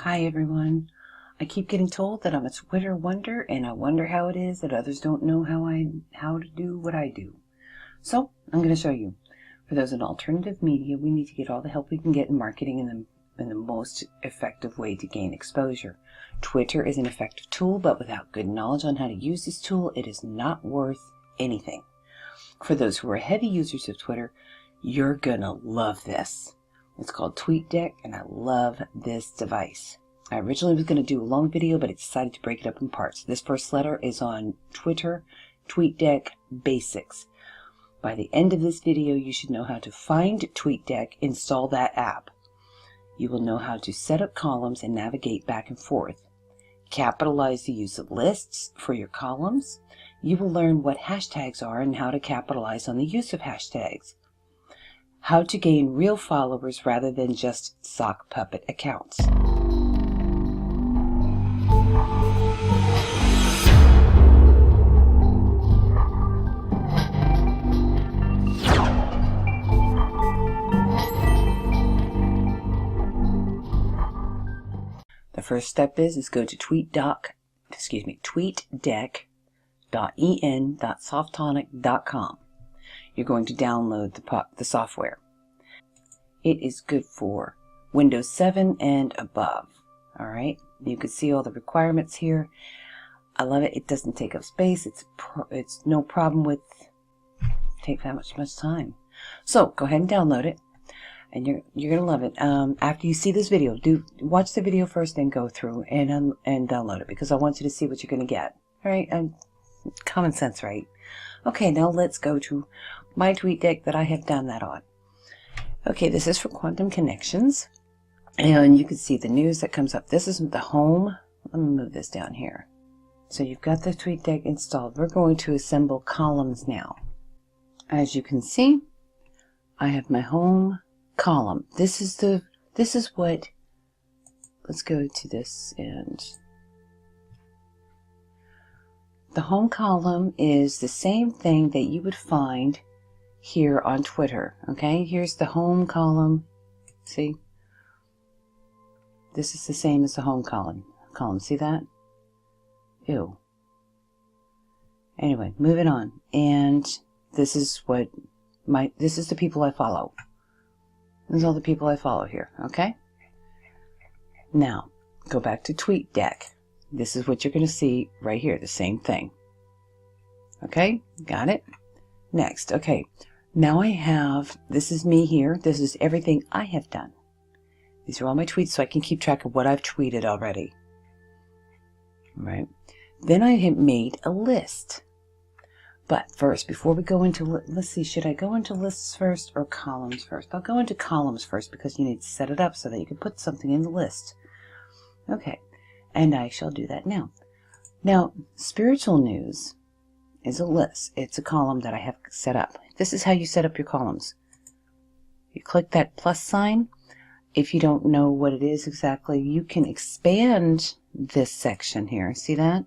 Hi everyone. I keep getting told that I'm a Twitter wonder, and I wonder how it is that others don't know how to do what I do. So I'm going to show you. For those in alternative media, we need to get all the help we can get in marketing in the most effective way to gain exposure. Twitter is an effective tool, but without good knowledge on how to use this tool, it is not worth anything. For those who are heavy users of Twitter, you're gonna love this. It's called TweetDeck, and I love this device. I originally was going to do a long video, but I decided to break it up in parts. This first letter is on Twitter, TweetDeck Basics. By the end of this video, you should know how to find TweetDeck, install that app. You will know how to set up columns and navigate back and forth. Capitalize the use of lists for your columns. You will learn what hashtags are and how to capitalize on the use of hashtags. How to gain real followers rather than just sock puppet accounts. The first step is go to tweetdeck.en.softonic.com. You're going to download the software. It is good for Windows 7 and above. All right, you can see all the requirements here. I love it. It doesn't take up space. It's no problem with take that much time. So go ahead and download it, and you're gonna love it. After you see this video, watch the video first, then go through and download it, because I want you to see what you're gonna get. All right, common sense, right? Okay, now let's go to my TweetDeck that I have done that on. Okay, this is for Quantum Connections, and you can see the news that comes up. This is the home. Let me move this down here. So you've got the TweetDeck installed. We're going to assemble columns now. As you can see, I have my home column. This is what, let's go to this end. The home column is the same thing that you would find here on Twitter. Okay, here's the home column. See, this is the same as the home column. See that? Ew. Anyway, moving on. And this is this is the people I follow. These are all the people I follow here. Okay. Now go back to TweetDeck. This is what you're going to see right here. The same thing. Okay, got it. Next, okay. Now I have, this is me here. This is everything I have done. These are all my tweets, so I can keep track of what I've tweeted already. All right. Then I have made a list. But first, before we go into, let's see, should I go into lists first or columns first? I'll go into columns first, because you need to set it up so that you can put something in the list. Okay, and I shall do that now. Now, spiritual news is a list. It's a column that I have set up. This is how you set up your columns. You click that plus sign. If you don't know what it is exactly, you can expand this section here. See that?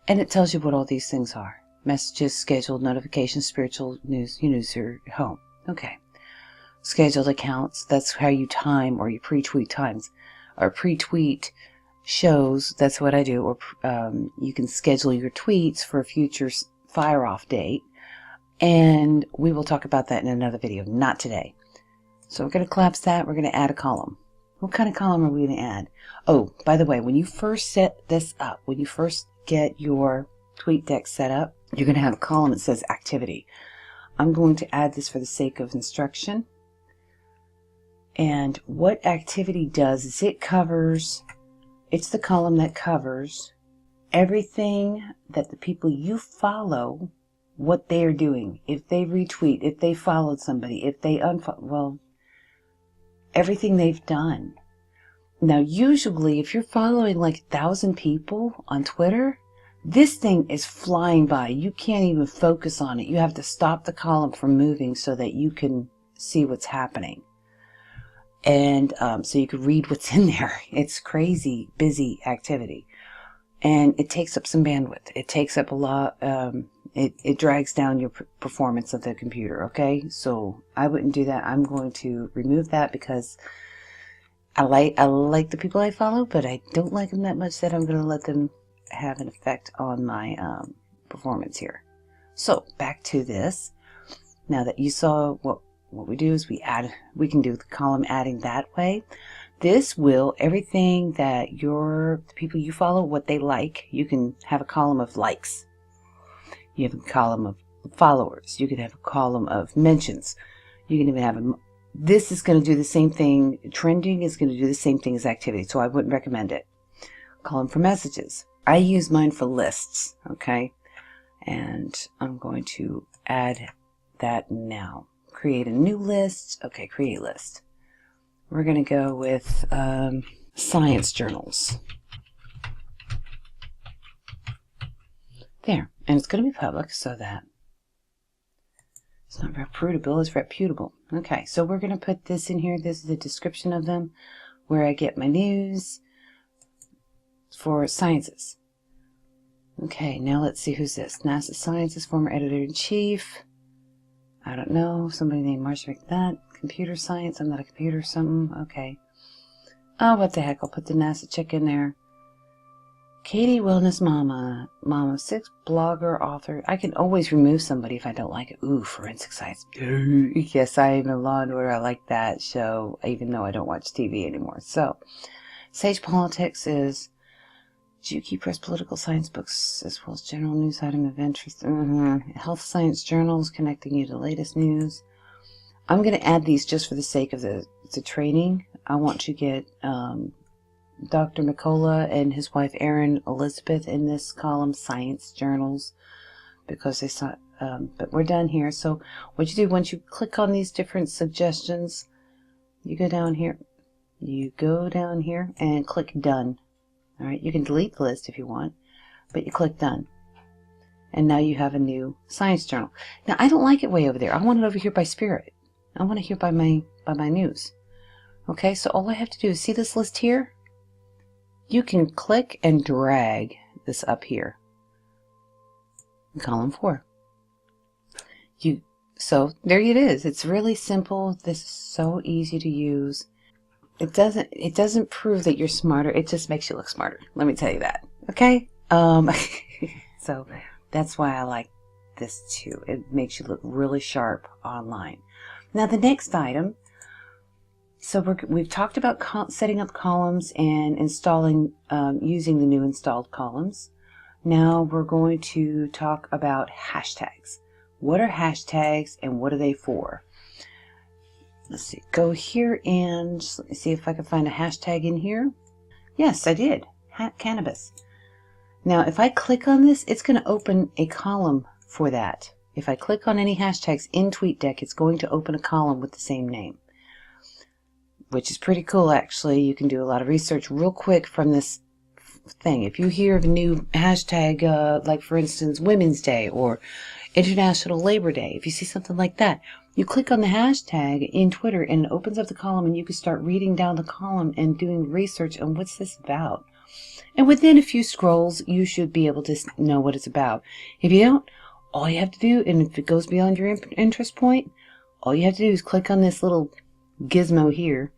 And it tells you what all these things are. Messages, scheduled, notifications, spiritual news, your home. Okay. Scheduled accounts, that's how you time, or you pre-tweet times, or pre-tweet shows, that's what I do, or you can schedule your tweets for a future fire-off date, and we will talk about that in another video, not today. So we're going to collapse that, we're going to add a column. What kind of column are we going to add? Oh, by the way, when you first set this up, when you first get your TweetDeck set up, you're going to have a column that says activity. I'm going to add this for the sake of instruction. And what activity does is it's the column that covers everything that the people you follow, what they are doing. If they retweet, if they followed somebody, if they unfollow, well, everything they've done. Now, usually, if you're following like 1,000 people on Twitter, this thing is flying by. You can't even focus on it. You have to stop the column from moving so that you can see what's happening. And so you can read what's in there. It's crazy, busy activity. And it takes up some bandwidth. It takes up a lot. It drags down your performance of the computer, okay? So I wouldn't do that. I'm going to remove that because I like the people I follow, but I don't like them that much that I'm going to let them have an effect on my performance here. So back to this. Now that you saw what we do is we can do the column adding that way. This will, everything that the people you follow, what they like, you can have a column of likes. You have a column of followers. You could have a column of mentions. You can even have this is going to do the same thing. Trending is going to do the same thing as activity, so I wouldn't recommend it. Column for messages. I use mine for lists, okay? And I'm going to add that now. Create a new list. Okay, create list. We're going to go with science journals. There. And it's going to be public so that it's not reputable, it's reputable. Okay, so we're going to put this in here. This is the description of them, where I get my news for sciences. Okay, now let's see who's this. NASA Sciences, former editor-in-chief. I don't know, somebody named Marcia McNutt. Computer science, I'm not a computer something. Okay. Oh, what the heck, I'll put the NASA chick in there. Katie Wellness Mama, Mom of 6, blogger, author. I can always remove somebody if I don't like it. Ooh, forensic science. Yes, I am in Law and Order. I like that show, even though I don't watch TV anymore. So, Sage Politics is Juki Press political science books, as well as general news item of interest. Health science journals, connecting you to the latest news. I'm going to add these just for the sake of the training. I want to get Dr. McCullough and his wife Erin Elizabeth in this column, science journals, because they saw. But we're done here. So what you do once you click on these different suggestions, you go down here. You go down here and click done. All right. You can delete the list if you want, but you click done, and now you have a new science journal. Now I don't like it way over there. I want it over here by Spirit. I want it here by my news. Okay. So all I have to do is see this list here. You can click and drag this up here. Column 4. So there it is. It's really simple. This is so easy to use. It doesn't prove that you're smarter. It just makes you look smarter. Let me tell you that. Okay? So that's why I like this too. It makes you look really sharp online. Now the next item. So we've talked about setting up columns and installing, using the new installed columns. Now we're going to talk about hashtags. What are hashtags and what are they for? Let's see. Go here and let me see if I can find a hashtag in here. Yes, I did. Cannabis. Now if I click on this, it's going to open a column for that. If I click on any hashtags in TweetDeck, it's going to open a column with the same name, which is pretty cool actually. You can do a lot of research real quick from this thing. If you hear of a new hashtag, like for instance Women's Day or International Labor Day, if you see something like that, you click on the hashtag in Twitter and it opens up the column, and you can start reading down the column and doing research on what's this about. And within a few scrolls you should be able to know what it's about. If you don't, all you have to do, and if it goes beyond your interest point, all you have to do is click on this little gizmo here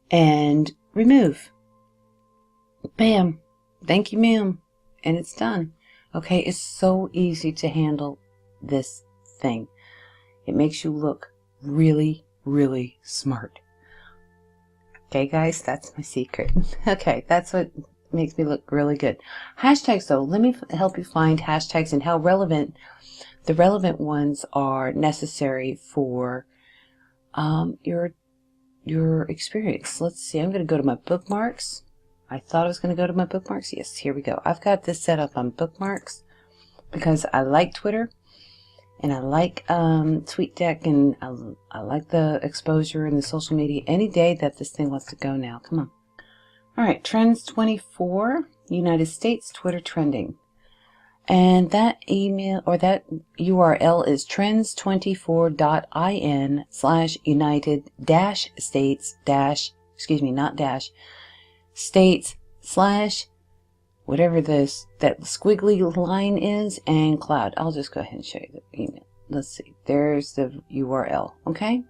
and remove. Bam. Thank you, ma'am. And it's done. Okay, it's so easy to handle this thing. It makes you look really, really smart. Okay, guys, that's my secret. Okay, that's what makes me look really good. Hashtags, though, let me help you find hashtags and how relevant the relevant ones are necessary for your experience. Let's see, I'm going to go to my bookmarks. I thought I was going to go to my bookmarks. Yes, here we go. I've got this set up on bookmarks because I like Twitter and I like TweetDeck, and I like the exposure and the social media any day that this thing wants to go now. Come on. All right, Trends 24, United States Twitter trending. And that email or that URL is trends24.in/United-States- whatever that squiggly line is, and cloud. I'll just go ahead and show you the email. Let's see. There's the URL. Okay.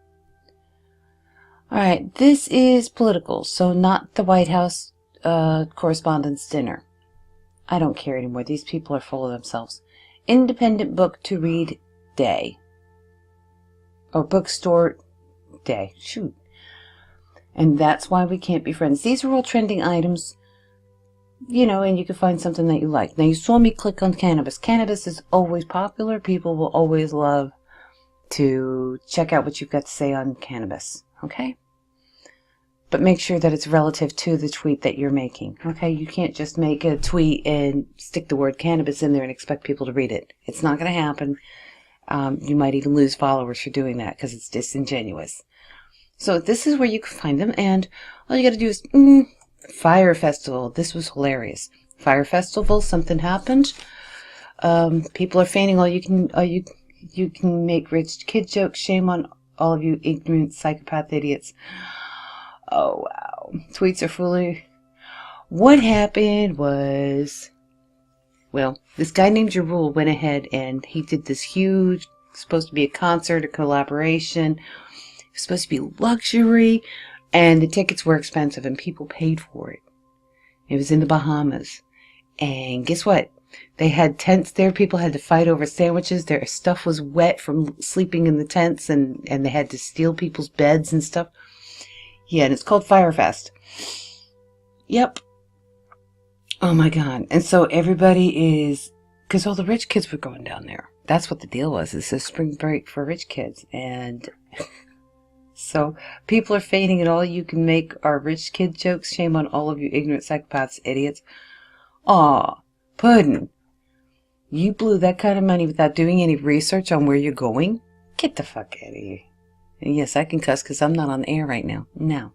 All right, this is political, so not the White House Correspondents' Dinner. I don't care anymore. These people are full of themselves. Independent book to read day. Or bookstore day. Shoot. And that's why we can't be friends. These are all trending items, you know, and you can find something that you like. Now, you saw me click on cannabis. Cannabis is always popular. People will always love to check out what you've got to say on cannabis. Okay? But make sure that it's relative to the tweet that you're making. Okay? You can't just make a tweet and stick the word cannabis in there and expect people to read it. It's not going to happen. You might even lose followers for doing that because it's disingenuous. So this is where you can find them, and all you got to do is Fire Festival. This was hilarious. Fire Festival. Something happened. People are fainting. You can make rich kid jokes. Shame on all of you ignorant psychopath idiots. Oh wow. Tweets are fully. What happened was, well, this guy named Jarul went ahead and he did this huge, supposed to be a concert, a collaboration. It was supposed to be luxury, and the tickets were expensive, and people paid for it. It was in the Bahamas. And guess what? They had tents there. People had to fight over sandwiches. Their stuff was wet from sleeping in the tents, and they had to steal people's beds and stuff. Yeah, and it's called Firefest. Yep. Oh my God. And so everybody is, because all the rich kids were going down there. That's what the deal was. It's a spring break for rich kids. And so people are fainting, and all you can make are rich kid jokes. Shame on all of you ignorant psychopaths, idiots. Aw, Puddin'. You blew that kind of money without doing any research on where you're going? Get the fuck out of here. And yes, I can cuss because I'm not on the air right now. No.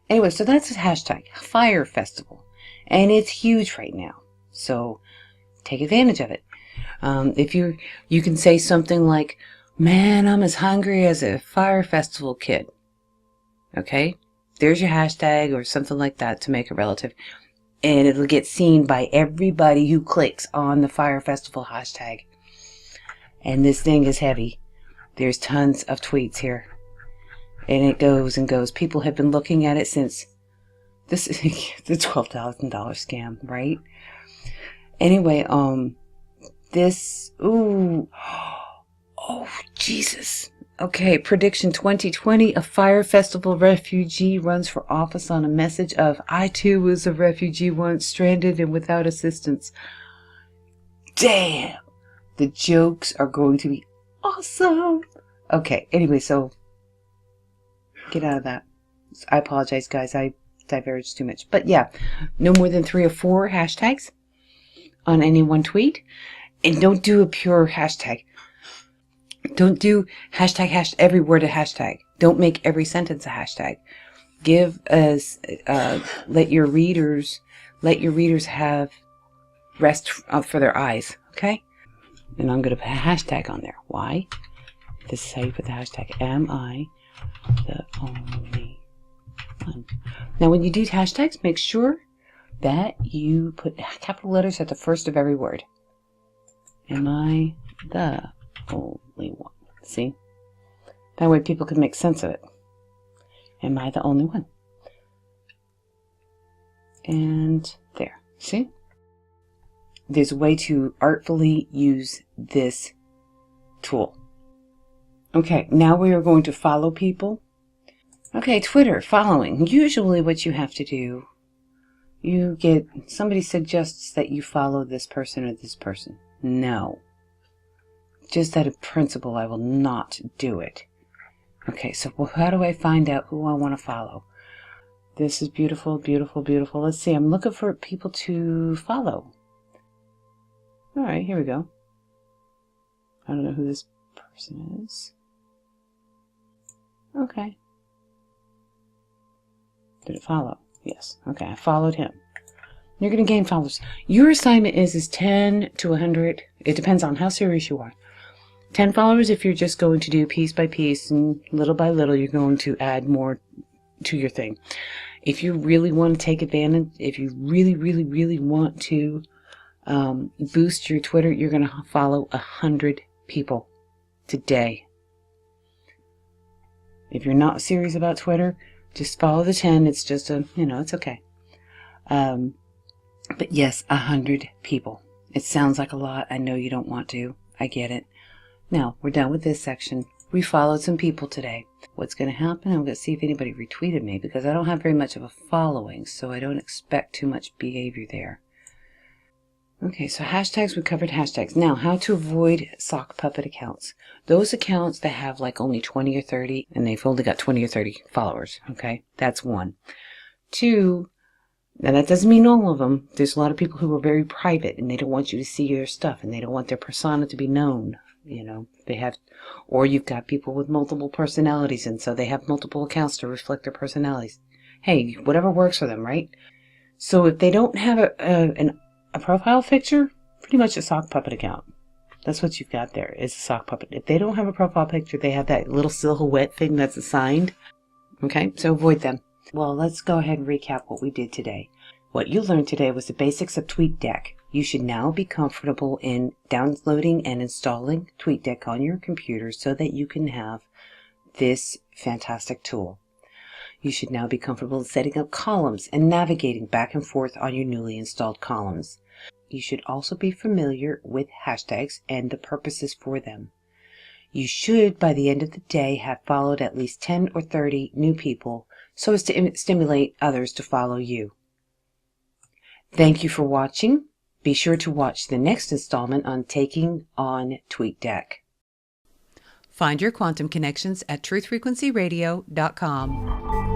Anyway, so that's a hashtag, Fire Festival. And it's huge right now. So take advantage of it. If you can say something like, man, I'm as hungry as a Fire Festival kid. Okay? There's your hashtag or something like that to make it relative. And it'll get seen by everybody who clicks on the Fire Festival hashtag. And this thing is heavy. There's tons of tweets here. And it goes and goes. People have been looking at it since this is the $12,000 scam, right? Anyway, oh, Jesus. Okay, prediction 2020, a Fire Festival refugee runs for office on a message of, I too was a refugee once, stranded and without assistance. Damn! The jokes are going to be awesome! Okay, anyway, so get out of that. I apologize, guys. I diverged too much. But yeah, no more than 3 or 4 hashtags on any one tweet. And don't do a pure hashtag. Don't do hashtag, every word a hashtag. Don't make every sentence a hashtag. Give us, let your readers have rest for their eyes, okay? And I'm going to put a hashtag on there. Why? This is how you put the hashtag. Am I the only one? Now, when you do hashtags, make sure that you put capital letters at the first of every word. Am I the only one? See? That way people can make sense of it. Am I the only one? And there. See? There's a way to artfully use this tool. Okay, now we are going to follow people. Okay, Twitter, following. Usually what you have to do, you get, somebody suggests that you follow this person or this person. No. Just out of principle, I will not do it. Okay, so how do I find out who I want to follow? This is beautiful, beautiful, beautiful. Let's see, I'm looking for people to follow. All right, here we go. I don't know who this person is. Okay. Did it follow? Yes. Okay, I followed him. You're going to gain followers. Your assignment is 10 to 100. It depends on how serious you are. 10 followers if you're just going to do piece by piece, and little by little you're going to add more to your thing. If you really want to take advantage, if you really, really, really want to boost your Twitter, you're going to follow 100 people today. If you're not serious about Twitter, just follow the 10. It's just it's okay. But yes, 100 people. It sounds like a lot. I know you don't want to. I get it. Now, we're done with this section. We followed some people today. What's going to happen? I'm going to see if anybody retweeted me, because I don't have very much of a following, so I don't expect too much behavior there. Okay, so hashtags, we covered hashtags. Now, how to avoid sock puppet accounts. Those accounts that have like only 20 or 30, and they've only got 20 or 30 followers, okay? That's one. Two, now that doesn't mean all of them. There's a lot of people who are very private, and they don't want you to see their stuff, and they don't want their persona to be known. They have, or you've got people with multiple personalities, and so they have multiple accounts to reflect their personalities. Hey, whatever works for them, right? So if they don't have a profile picture, pretty much a sock puppet account. That's what you've got there, is a sock puppet. If they don't have a profile picture, they have that little silhouette thing that's assigned. Okay, so avoid them. Well, let's go ahead and recap what we did today. What you learned today was the basics of TweetDeck. You should now be comfortable in downloading and installing TweetDeck on your computer so that you can have this fantastic tool. You should now be comfortable in setting up columns and navigating back and forth on your newly installed columns. You should also be familiar with hashtags and the purposes for them. You should, by the end of the day, have followed at least 10 or 30 new people so as to stimulate others to follow you. Thank you for watching. Be sure to watch the next installment on taking on TweetDeck. Find your quantum connections at truthfrequencyradio.com.